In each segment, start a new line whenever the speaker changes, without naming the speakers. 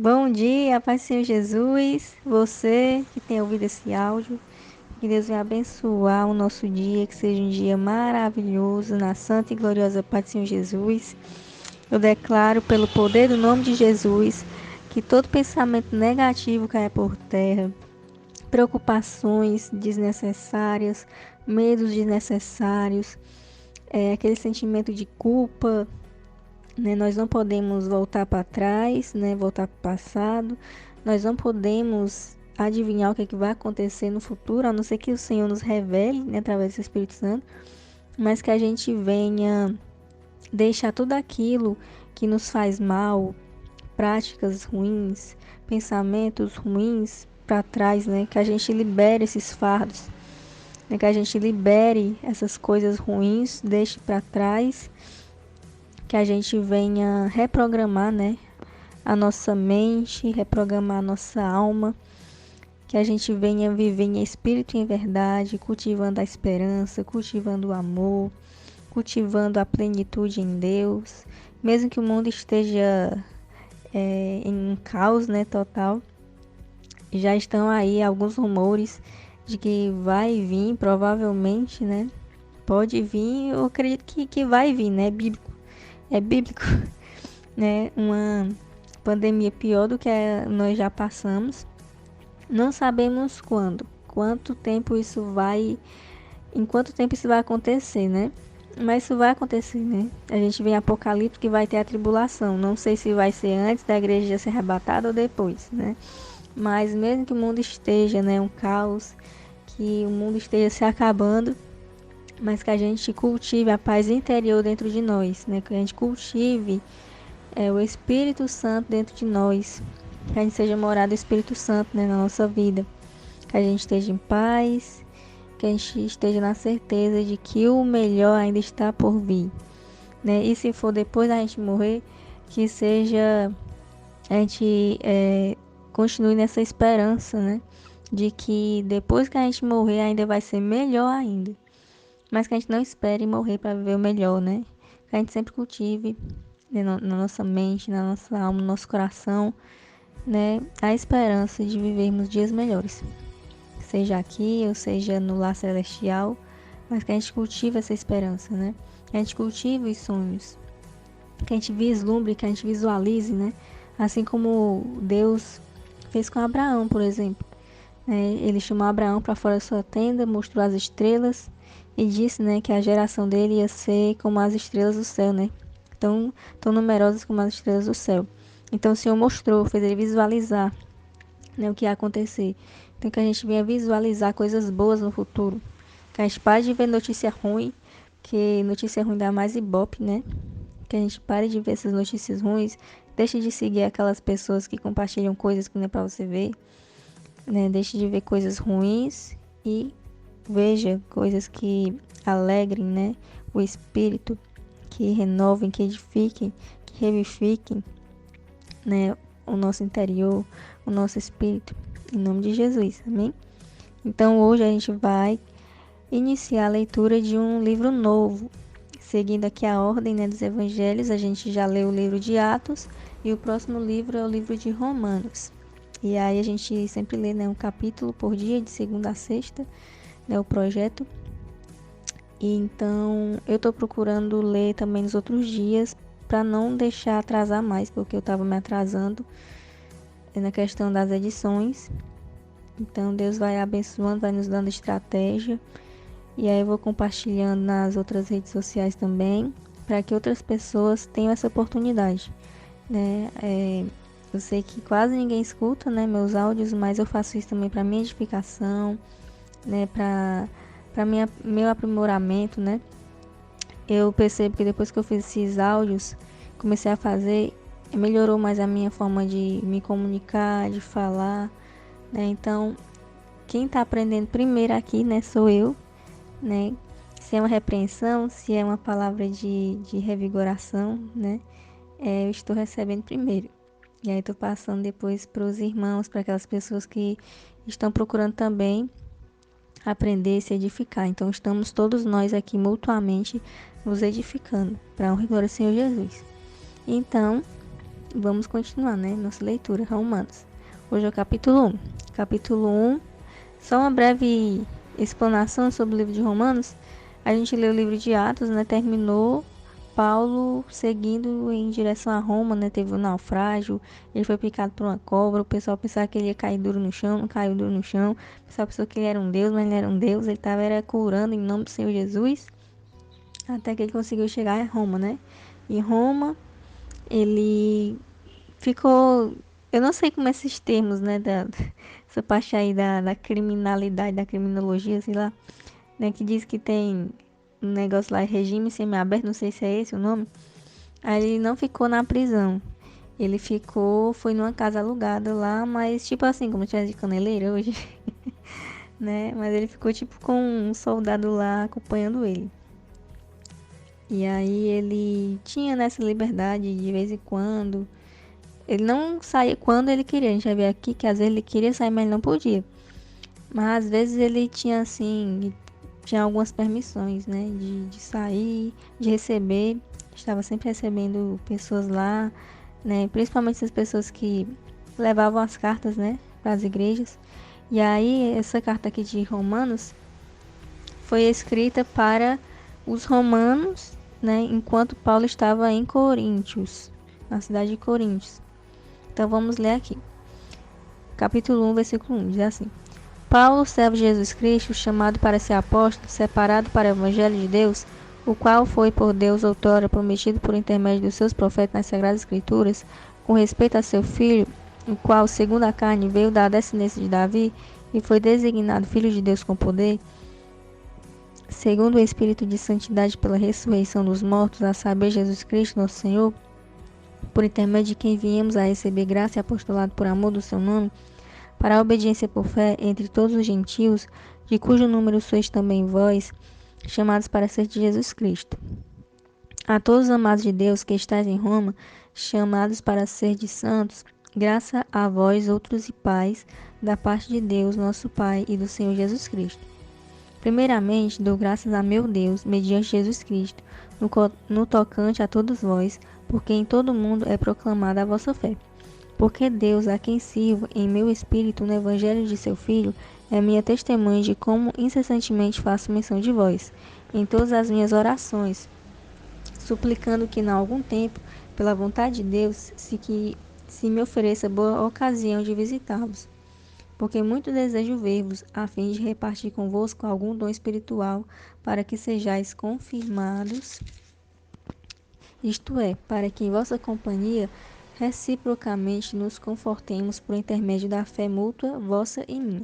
Bom dia, paz do Senhor Jesus. Você que tem ouvido esse áudio, que Deus venha abençoar o nosso dia, que seja um dia maravilhoso, na santa e gloriosa paz do Senhor Jesus. Eu declaro pelo poder do nome de Jesus que todo pensamento negativo caia por terra, preocupações desnecessárias, medos desnecessários, aquele sentimento de culpa, né? Nós não podemos voltar para trás, né? Voltar para o passado. Nós não podemos adivinhar o que, é que vai acontecer no futuro, a não ser que o Senhor nos revele, né? Através do Espírito Santo, mas que a gente venha deixar tudo aquilo que nos faz mal, práticas ruins, pensamentos ruins para trás, né? Que a gente libere esses fardos, né? Que a gente libere essas coisas ruins, deixe para trás, que a gente venha reprogramar, né, a nossa mente, reprogramar a nossa alma, que a gente venha viver em espírito e em verdade, cultivando a esperança, cultivando o amor, cultivando a plenitude em Deus, mesmo que o mundo esteja em um caos, né, total. Já estão aí alguns rumores de que vai vir, provavelmente, né, pode vir, eu acredito que vai vir, né, é bíblico, né, uma pandemia pior do que nós já passamos. Não sabemos quanto tempo isso vai, em quanto tempo isso vai acontecer, né? Mas isso vai acontecer, né? A gente vê em Apocalipse que vai ter a tribulação. Não sei se vai ser antes da igreja ser arrebatada ou depois, né? Mas mesmo que o mundo esteja, né, um caos, que o mundo esteja se acabando, mas que a gente cultive a paz interior dentro de nós, né? Que a gente cultive o Espírito Santo dentro de nós, que a gente seja morada do Espírito Santo, né, na nossa vida, que a gente esteja em paz, que a gente esteja na certeza de que o melhor ainda está por vir, né? E se for depois da gente morrer, que seja a gente continue nessa esperança, né, de que depois que a gente morrer ainda vai ser melhor ainda, mas que a gente não espere morrer para viver o melhor, né? Que a gente sempre cultive, né, na nossa mente, na nossa alma, no nosso coração, né, a esperança de vivermos dias melhores, seja aqui ou seja no lar celestial, mas que a gente cultive essa esperança, né? Que a gente cultive os sonhos, que a gente vislumbre, que a gente visualize, né? Assim como Deus fez com Abraão, por exemplo. Ele chamou Abraão para fora da sua tenda, mostrou as estrelas e disse, né, que a geração dele ia ser como as estrelas do céu, né? Tão numerosas como as estrelas do céu. Então o Senhor mostrou, fez ele visualizar, né, o que ia acontecer. Então que a gente venha visualizar coisas boas no futuro. Que a gente pare de ver notícia ruim, que notícia ruim dá mais ibope, né? Que a gente pare de ver essas notícias ruins, deixe de seguir aquelas pessoas que compartilham coisas que não é para você ver, né? Deixe de ver coisas ruins e veja coisas que alegrem, né, o espírito, que renovem, que edifiquem, que revivifiquem, né, o nosso interior, o nosso espírito, em nome de Jesus, amém? Então hoje a gente vai iniciar a leitura de um livro novo, seguindo aqui a ordem, né, dos evangelhos. A gente já leu o livro de Atos e o próximo livro é o livro de Romanos. E aí a gente sempre lê, né, um capítulo por dia, de segunda a sexta, né, o projeto. E então eu tô procurando ler também nos outros dias para não deixar atrasar mais, porque eu estava me atrasando na questão das edições. Então Deus vai abençoando, vai nos dando estratégia. E aí eu vou compartilhando nas outras redes sociais também, para que outras pessoas tenham essa oportunidade, né? Eu sei que quase ninguém escuta, né, meus áudios, mas eu faço isso também para minha edificação, né, para meu aprimoramento, né? Eu percebo que depois que eu fiz esses áudios, comecei a fazer, melhorou mais a minha forma de me comunicar, de falar, né? Então, quem está aprendendo primeiro aqui, né, sou eu, né? Se é uma repreensão, se é uma palavra de revigoração, né? Eu estou recebendo primeiro. E aí estou passando depois para os irmãos, para aquelas pessoas que estão procurando também aprender e se edificar. Então estamos todos nós aqui mutuamente nos edificando para honra e glória do Senhor Jesus. Então, vamos continuar, né? Nossa leitura, Romanos. Hoje é o capítulo 1. Capítulo 1, só uma breve explanação sobre o livro de Romanos. A gente leu o livro de Atos, né? Terminou Paulo seguindo em direção a Roma, né? Teve um naufrágio, ele foi picado por uma cobra, o pessoal pensava que ele ia cair duro no chão, não caiu duro no chão. O pessoal pensou que ele era um deus, mas ele não era um deus, ele estava curando em nome do Senhor Jesus, até que ele conseguiu chegar a Roma, né? Em Roma, ele ficou, eu não sei como esses termos, né, essa parte aí da criminalidade, da criminologia, sei lá, né, que diz que tem um negócio lá, regime semiaberto, não sei se é esse o nome. Aí ele não ficou na prisão. Ele ficou, foi numa casa alugada lá, mas tipo assim, como tivesse de caneleira hoje, né? Mas ele ficou tipo com um soldado lá acompanhando ele. E aí ele tinha nessa liberdade de vez em quando. Ele não saía quando ele queria. A gente vai ver aqui que às vezes ele queria sair, mas ele não podia. Mas às vezes ele tinha assim, tinha algumas permissões, né? De sair, de receber. Estava sempre recebendo pessoas lá, né? Principalmente essas pessoas que levavam as cartas, né? Para as igrejas. E aí essa carta aqui de Romanos foi escrita para os romanos, né? Enquanto Paulo estava em Coríntios, na cidade de Coríntios. Então vamos ler aqui. Capítulo 1, versículo 1, diz assim: Paulo, servo de Jesus Cristo, chamado para ser apóstolo, separado para o evangelho de Deus, o qual foi por Deus outrora prometido por intermédio dos seus profetas nas Sagradas Escrituras, com respeito a seu filho, o qual, segundo a carne, veio da descendência de Davi e foi designado filho de Deus com poder, segundo o Espírito de santidade pela ressurreição dos mortos, a saber, Jesus Cristo, nosso Senhor, por intermédio de quem viemos a receber graça e apostolado por amor do seu nome, para a obediência por fé entre todos os gentios, de cujo número sois também vós, chamados para ser de Jesus Cristo. A todos os amados de Deus que estáis em Roma, chamados para ser de santos, graça a vós, outros e pais, da parte de Deus, nosso Pai, e do Senhor Jesus Cristo. Primeiramente, dou graças a meu Deus, mediante Jesus Cristo, no tocante a todos vós, porque em todo mundo é proclamada a vossa fé. Porque Deus, a quem sirvo em meu espírito no evangelho de seu Filho, é minha testemunha de como incessantemente faço menção de vós, em todas as minhas orações, suplicando que, em algum tempo, pela vontade de Deus, se me ofereça boa ocasião de visitá-los. Porque muito desejo ver-vos, a fim de repartir convosco algum dom espiritual, para que sejais confirmados, isto é, para que em vossa companhia reciprocamente nos confortemos por intermédio da fé mútua, vossa e minha.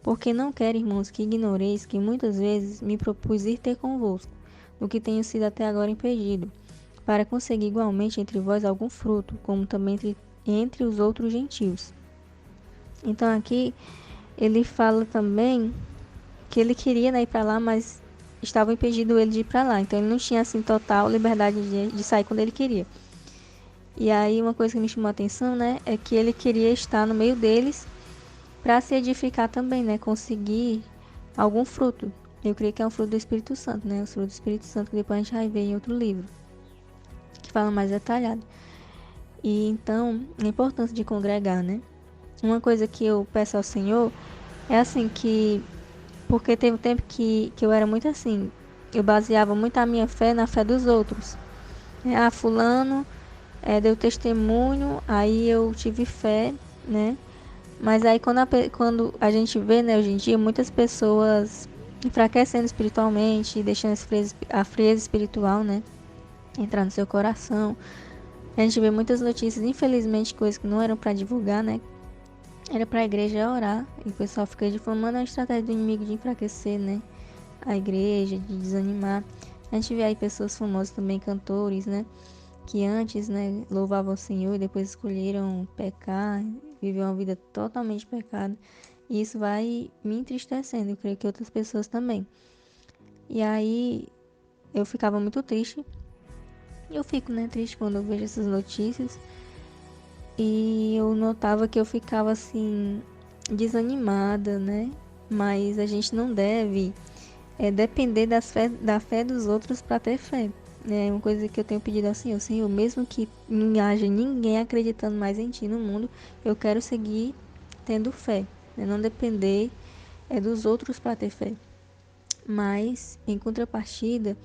Porque não quero, irmãos, que ignoreis que muitas vezes me propus ir ter convosco, o que tenho sido até agora impedido, para conseguir igualmente entre vós algum fruto, como também entre os outros gentios. Então aqui ele fala também que ele queria, né, ir para lá, mas estava impedido ele de ir para lá. Então ele não tinha assim total liberdade de sair quando ele queria. E aí uma coisa que me chamou a atenção, né, é que ele queria estar no meio deles para se edificar também, né, conseguir algum fruto. Eu creio que é um fruto do Espírito Santo, né, o fruto do Espírito Santo que depois a gente vai ver em outro livro, que fala mais detalhado. E então, a importância de congregar, né. Uma coisa que eu peço ao Senhor é assim que, porque teve um tempo que eu era muito assim, eu baseava muito a minha fé na fé dos outros. Fulano deu testemunho, aí eu tive fé, né? Mas aí quando a gente vê, né, hoje em dia, muitas pessoas enfraquecendo espiritualmente, deixando a frieza espiritual, né, entrar no seu coração. A gente vê muitas notícias, infelizmente, coisas que não eram para divulgar, né? Era para a igreja orar, e o pessoal fica difamando a estratégia do inimigo de enfraquecer, né, a igreja, de desanimar. A gente vê aí pessoas famosas também, cantores, né, que antes, né, louvavam o Senhor e depois escolheram pecar, viver uma vida totalmente pecado. E isso vai me entristecendo, eu creio que outras pessoas também. E aí eu ficava muito triste. Eu fico, né, triste quando eu vejo essas notícias. E eu notava que eu ficava assim, desanimada, né? Mas a gente não deve depender da fé dos outros para ter fé. né? Uma coisa que eu tenho pedido ao Senhor: Senhor, mesmo que não haja ninguém acreditando mais em Ti no mundo, eu quero seguir tendo fé, né? Não depender dos outros para ter fé. Mas, em contrapartida,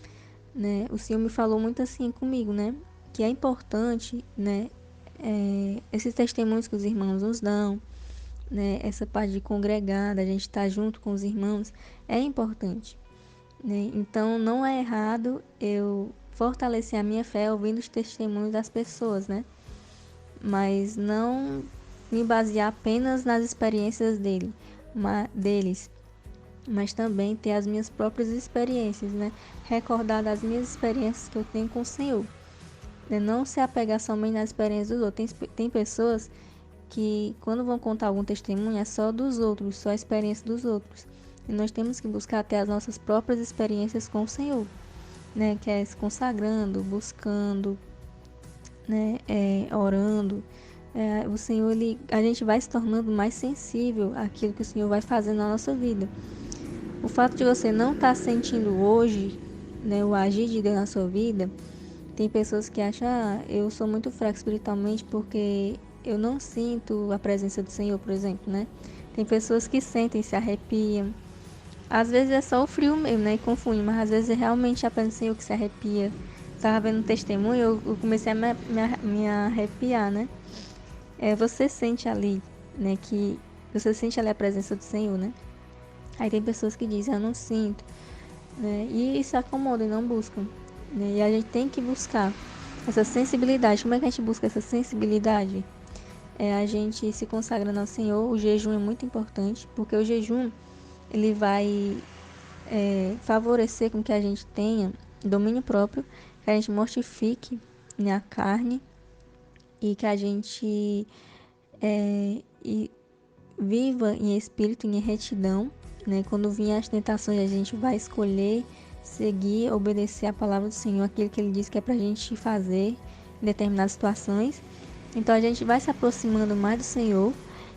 né, o Senhor me falou muito assim comigo, né? Que é importante, né? Esses testemunhos que os irmãos nos dão, né? Essa parte de congregar, da gente estar junto com os irmãos, é importante, né? Então, não é errado eu fortalecer a minha fé ouvindo os testemunhos das pessoas, né? Mas não me basear apenas nas experiências deles, mas também ter as minhas próprias experiências, né? Recordar das minhas experiências que eu tenho com o Senhor, né? Não se apegar somente nas experiências dos outros. Tem pessoas que, quando vão contar algum testemunho, é só dos outros, só a experiência dos outros. E nós temos que buscar ter as nossas próprias experiências com o Senhor, né? Que é se consagrando, buscando, né? Orando. O Senhor, a gente vai se tornando mais sensível àquilo que o Senhor vai fazendo na nossa vida. O fato de você não estar sentindo hoje, né, o agir de Deus na sua vida, tem pessoas que acham: eu sou muito fraco espiritualmente porque eu não sinto a presença do Senhor, por exemplo, né? Tem pessoas que sentem, se arrepiam. Às vezes é só o frio mesmo, né? E confunde, mas às vezes é realmente a presença do Senhor que se arrepia. Estava vendo um testemunho, eu comecei a me arrepiar, né? Você sente ali, né? Que você sente ali a presença do Senhor, né? Aí tem pessoas que dizem: eu não sinto, né? E se acomodam e não buscam, né? E a gente tem que buscar essa sensibilidade. Como é que a gente busca essa sensibilidade? A gente se consagrando ao Senhor. O jejum é muito importante, porque o jejum ele vai favorecer com que a gente tenha domínio próprio, que a gente mortifique, né, a carne, e que a gente viva em espírito, em retidão, né? Quando vir as tentações, a gente vai escolher seguir, obedecer a palavra do Senhor, aquilo que Ele disse que é pra gente fazer em determinadas situações. Então a gente vai se aproximando mais do Senhor,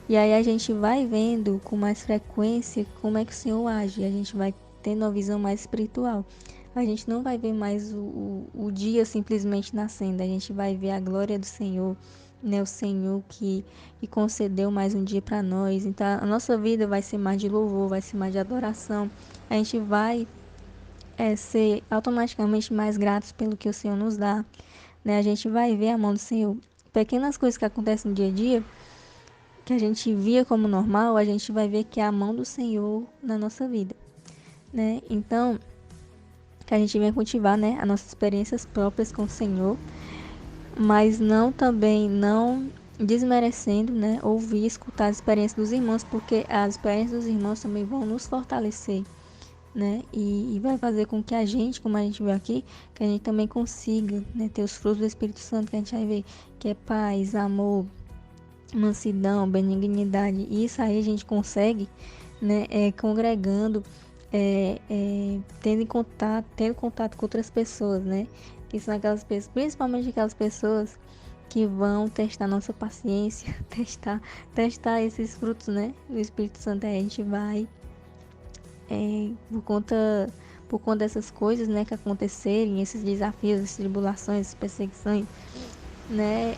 e aí a gente vai vendo com mais frequência como é que o Senhor age, a gente vai tendo uma visão mais espiritual. A gente não vai ver mais o dia simplesmente nascendo, a gente vai ver a glória do Senhor, né? O Senhor que concedeu mais um dia para nós. Então a nossa vida vai ser mais de louvor, vai ser mais de adoração. A gente vai ser automaticamente mais gratos pelo que o Senhor nos dá, né? A gente vai ver a mão do Senhor. Pequenas coisas que acontecem no dia a dia, que a gente via como normal, a gente vai ver que é a mão do Senhor na nossa vida, né? Então, que a gente venha cultivar, né, as nossas experiências próprias com o Senhor, mas não desmerecendo, né, ouvir, escutar as experiências dos irmãos, porque as experiências dos irmãos também vão nos fortalecer, né, e vai fazer com que a gente, como a gente viu aqui, que a gente também consiga, né, ter os frutos do Espírito Santo, que a gente vai ver, que é paz, amor, mansidão, benignidade. E isso aí a gente consegue, né, congregando, tendo contato com outras pessoas, né, que são aquelas pessoas, principalmente aquelas pessoas que vão testar nossa paciência, testar esses frutos, né, do Espírito Santo. Aí a gente vai, por conta dessas coisas, né, que acontecerem, esses desafios, essas tribulações, essas perseguições, né,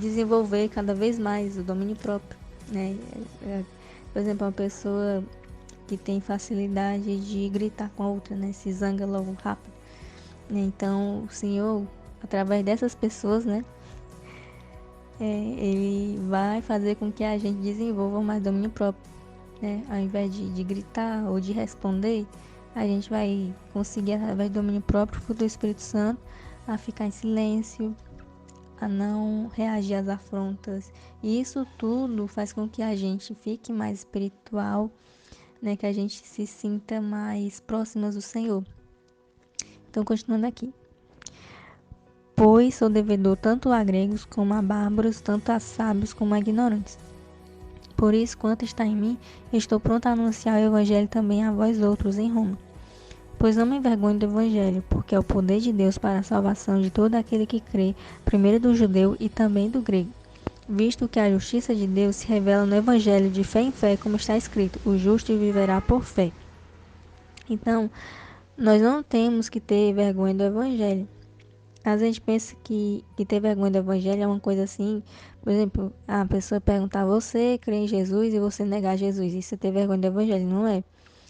desenvolver cada vez mais o domínio próprio, né? Por exemplo, uma pessoa que tem facilidade de gritar com a outra, né? Se zanga logo rápido, né? Então, o Senhor, através dessas pessoas, né? Ele vai fazer com que a gente desenvolva mais domínio próprio, né? Ao invés de gritar ou de responder, a gente vai conseguir, através do domínio próprio do Espírito Santo, a ficar em silêncio, a não reagir às afrontas. E isso tudo faz com que a gente fique mais espiritual, né? Que a gente se sinta mais próximas do Senhor. Então, continuando aqui. Pois sou devedor tanto a gregos como a bárbaros, tanto a sábios como a ignorantes. Por isso, quanto está em mim, estou pronto a anunciar o evangelho também a vós outros em Roma. Pois não me envergonho do evangelho, porque é o poder de Deus para a salvação de todo aquele que crê, primeiro do judeu e também do grego. Visto que a justiça de Deus se revela no evangelho de fé em fé, como está escrito: o justo viverá por fé. Então, Nós não temos que ter vergonha do evangelho. Às vezes a gente pensa que ter vergonha do evangelho é uma coisa assim, por exemplo, a pessoa perguntar, você crê em Jesus e você negar Jesus, isso é ter vergonha do evangelho, não é?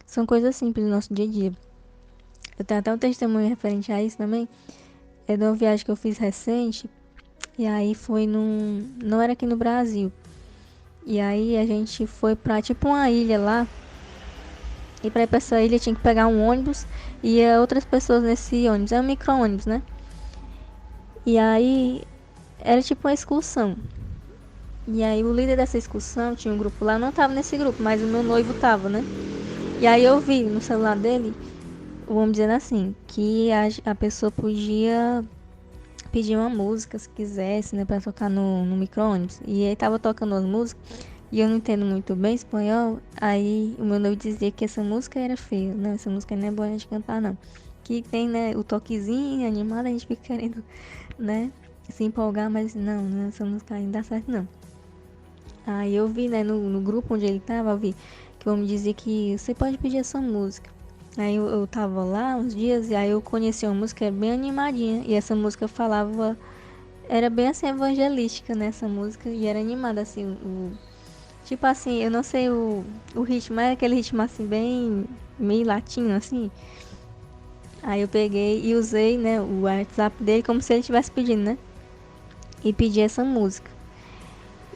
São coisas simples do nosso dia a dia. Eu tenho até um testemunho referente a isso também, é de uma viagem que eu fiz recente, e aí foi não era aqui no Brasil, e aí a gente foi pra tipo uma ilha lá, e pra ir pra essa ilha tinha que pegar um ônibus, e ia outras pessoas nesse ônibus, é um micro-ônibus, né? E aí era tipo uma excursão. E aí o líder dessa excursão, tinha um grupo lá, eu não tava nesse grupo, mas o meu noivo tava, né? E aí eu vi no celular dele, o homem dizendo assim, que a pessoa podia pedir uma música se quisesse, né, pra tocar no micro-ônibus. E aí tava tocando as músicas, e eu não entendo muito bem espanhol, aí o meu noivo dizia que essa música era feia. Não, essa música não é boa de cantar, não. Que tem, né, o toquezinho animado, a gente fica querendo, né, se empolgar, mas não, essa música aí não dá certo, não. Aí eu vi, né, no grupo onde ele tava, eu vi que o homem dizia que você pode pedir essa música. Aí eu tava lá uns dias e aí eu conheci uma música bem animadinha. E essa música falava, era bem assim evangelística, né, essa música. E era animada, assim, tipo assim, eu não sei o ritmo, mas é aquele ritmo assim, bem meio latino, assim. Aí eu peguei e usei, né, o WhatsApp dele como se ele estivesse pedindo, né? E pedi essa música.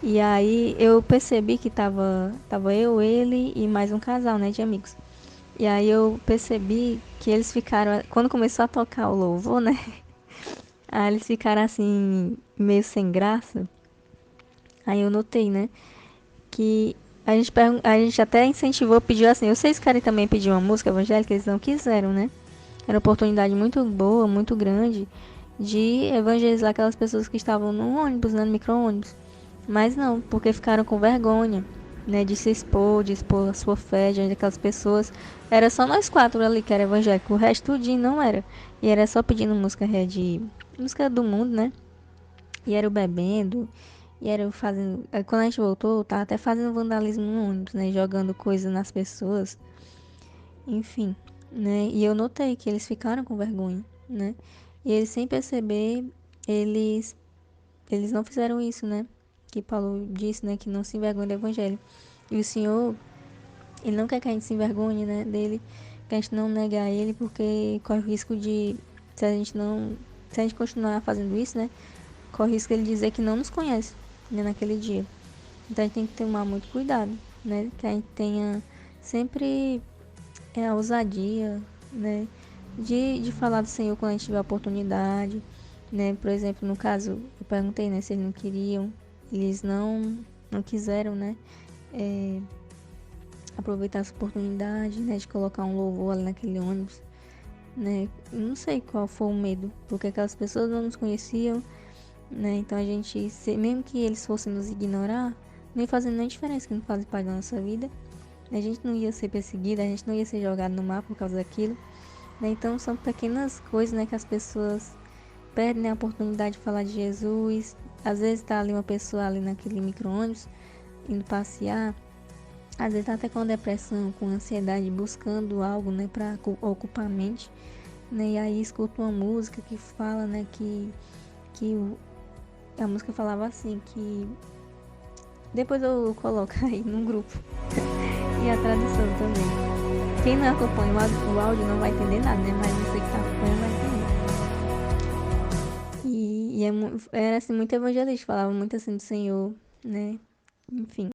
E aí eu percebi que tava eu, ele e mais um casal, né, de amigos. E aí eu percebi que eles ficaram, quando começou a tocar o louvor, né? Aí eles ficaram assim, meio sem graça. Aí eu notei, né? Que a gente até incentivou, pediu assim, vocês querem também pedir uma música evangélica? Eles não quiseram, né? Era uma oportunidade muito boa, muito grande, de evangelizar aquelas pessoas que estavam no ônibus, né, no micro-ônibus. Mas não, porque ficaram com vergonha, né, de se expor, de expor a sua fé diante daquelas pessoas. Era só nós quatro ali que era evangélico, o resto tudinho não era. E era só pedindo música de música do mundo, né? E era o bebendo, e era o fazendo. Quando a gente voltou, tava até fazendo vandalismo no ônibus, né? Jogando coisa nas pessoas. Enfim, né? E eu notei que eles ficaram com vergonha, né? E eles sem perceber, eles eles não fizeram isso, né? Que Paulo disse, né? Que não se envergonhe do evangelho. E o Senhor, ele não quer que a gente se envergonhe, né? Dele, que a gente não negar ele, porque corre o risco de, se a gente não, se a gente continuar fazendo isso, né? Corre o risco de ele dizer que não nos conhece, né? Naquele dia. Então a gente tem que tomar muito cuidado, né? Que a gente tenha sempre a ousadia, né? De falar do Senhor quando a gente tiver a oportunidade, né? Por exemplo, no caso, eu perguntei, né, se eles não queriam, eles não quiseram, né, é, aproveitar essa oportunidade, né, de colocar um louvor ali naquele ônibus, né? Não sei qual foi o medo, porque aquelas pessoas não nos conheciam, né? Então a gente, mesmo que eles fossem nos ignorar, não ia fazer nenhuma diferença, que não fazem parte da nossa vida. A gente não ia ser perseguida, a gente não ia ser jogado no mar por causa daquilo, né? Então são pequenas coisas, né, que as pessoas perdem, né, a oportunidade de falar de Jesus. Às vezes tá ali uma pessoa ali naquele micro-ônibus indo passear, às vezes tá até com depressão, com ansiedade, buscando algo, né, para ocupar a mente, né? E aí escuta uma música que fala, né, que a música falava assim, que depois eu coloco aí no grupo e a tradução também. Quem não acompanha o áudio não vai entender nada, né? Mas você que tá acompanhando vai entender. Era assim, muito evangelista, falava muito assim do Senhor, né? Enfim.